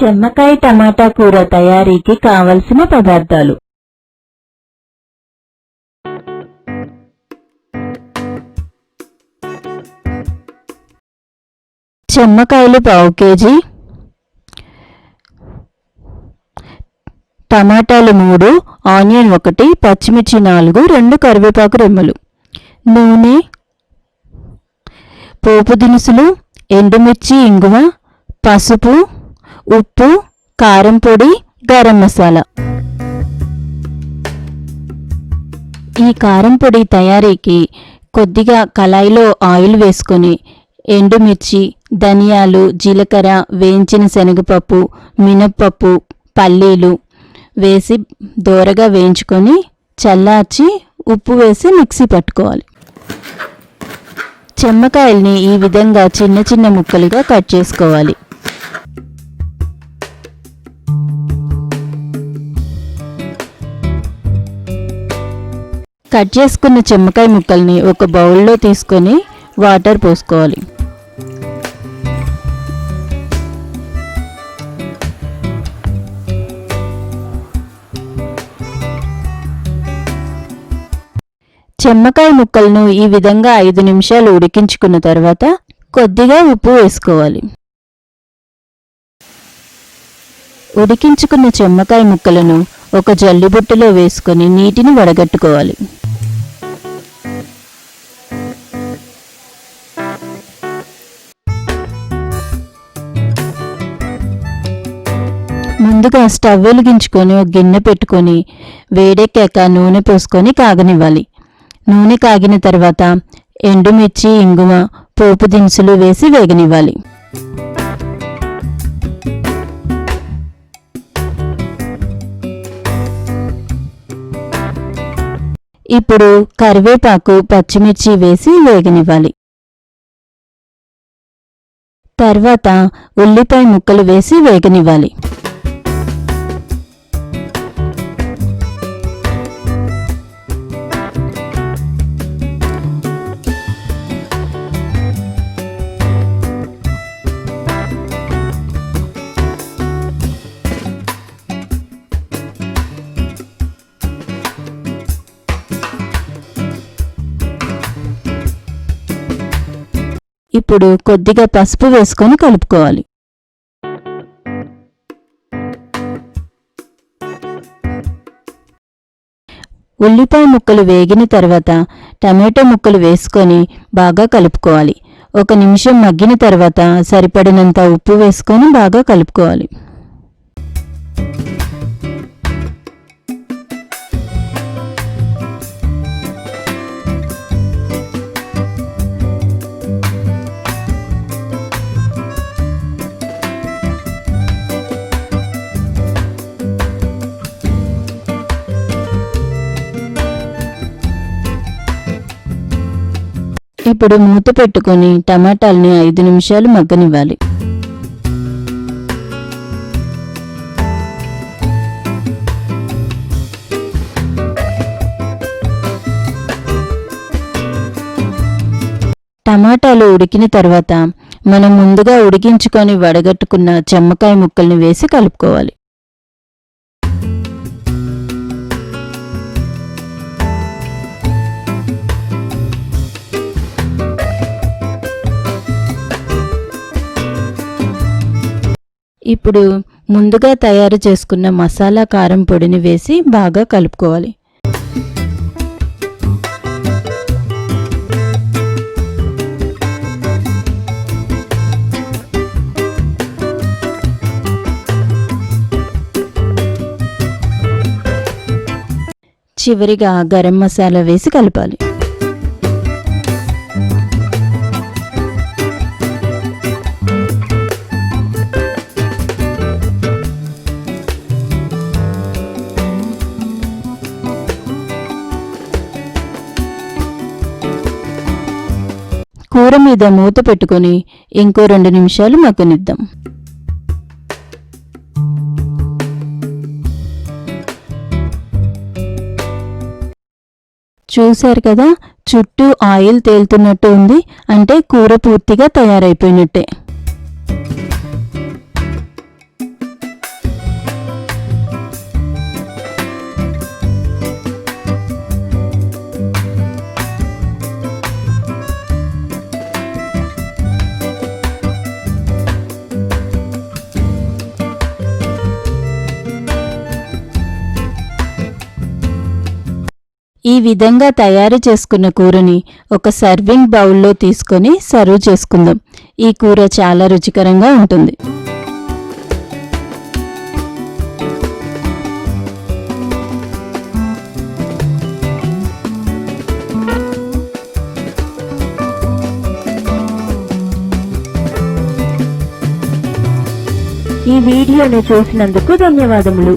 చెమ్మకాయ టమాటా కూర తయారీకి కావలసిన పదార్థాలు: చెమ్మకాయలు పావు కేజీ, టమాటాలు 3, ఆనియన్ 1, పచ్చిమిర్చి 4, 2 కరివేపాకు రెమ్మలు, నూనె, పోపు దినుసులు, ఎండుమిర్చి, ఇంగువ, పసుపు, ఉప్పు, కారం పొడి, గరం మసాలా. ఈ కారం పొడి తయారీకి కొద్దిగా కళాయిలో ఆయిల్ వేసుకొని ఎండుమిర్చి, ధనియాలు, జీలకర్ర, వేయించిన శనగపప్పు, మినప్పప్పు, పల్లీలు వేసి దోరగా వేయించుకొని చల్లార్చి ఉప్పు వేసి మిక్సీ పట్టుకోవాలి. చెమ్మకాయల్ని ఈ విధంగా చిన్న చిన్న ముక్కలుగా కట్ చేసుకోవాలి. కట్ చేసుకున్న చెమ్మకాయ ముక్కల్ని ఒక బౌల్లో తీసుకొని వాటర్ పోసుకోవాలి. చెమ్మకాయ ముక్కలను ఈ విధంగా 5 నిమిషాలు ఉడికించుకున్న తర్వాత కొద్దిగా ఉప్పు వేసుకోవాలి. ఉడికించుకున్న చెమ్మకాయ ముక్కలను ఒక జల్లిబుట్టలో వేసుకొని నీటిని వడగట్టుకోవాలి. ముందుగా స్టవ్ వెలిగించుకొని ఒక గిన్నె పెట్టుకొని వేడెక్కాక నూనె పోసుకొని కాగనివ్వాలి. నూనె కాగిన తర్వాత ఎండుమిర్చి, ఇంగువ, పోపు దినుసులు వేసి వేగనివ్వాలి. ఇప్పుడు కరివేపాకు, పచ్చిమిర్చి వేసి వేగనివ్వాలి. తర్వాత ఉల్లిపాయ ముక్కలు వేసి వేగనివ్వాలి. ఇప్పుడు కొద్దిగా పసుపు వేసుకొని కలుపుకోవాలి. ఉల్లిపాయ ముక్కలు వేగిన తర్వాత టమాటో ముక్కలు వేసుకొని బాగా కలుపుకోవాలి. 1 నిమిషం మగ్గిన తర్వాత సరిపడినంత ఉప్పు వేసుకొని బాగా కలుపుకోవాలి. ఇప్పుడు మూత పెట్టుకొని టమాటాల్ని 5 నిమిషాలు మగ్గనివ్వాలి. టమాటాలు ఉడికిన తర్వాత మనం ముందుగా ఉడికించుకొని వడగట్టుకున్న చెమ్మకాయ ముక్కల్ని వేసి కలుపుకోవాలి. ఇప్పుడు ముందుగా తయారు చేసుకున్న మసాలా కారం పొడిని వేసి బాగా కలుపుకోవాలి. చివరిగా గరం మసాలా వేసి కలపాలి. కూర మీద మూత పెట్టుకొని ఇంకో 2 నిమిషాలు మగ్గనిద్దాం. చూశారు కదా, చుట్టూ ఆయిల్ తేలుతున్నట్టు ఉంది. అంటే కూర పూర్తిగా తయారైపోయినట్టే. ఈ విధంగా తయారు చేసుకున్న కూరని ఒక సర్వింగ్ బౌల్లో తీసుకొని సర్వ్ చేసుకుందాం. ఈ కూర చాలా రుచికరంగా ఉంటుంది. ఈ వీడియోను చూసినందుకు ధన్యవాదములు.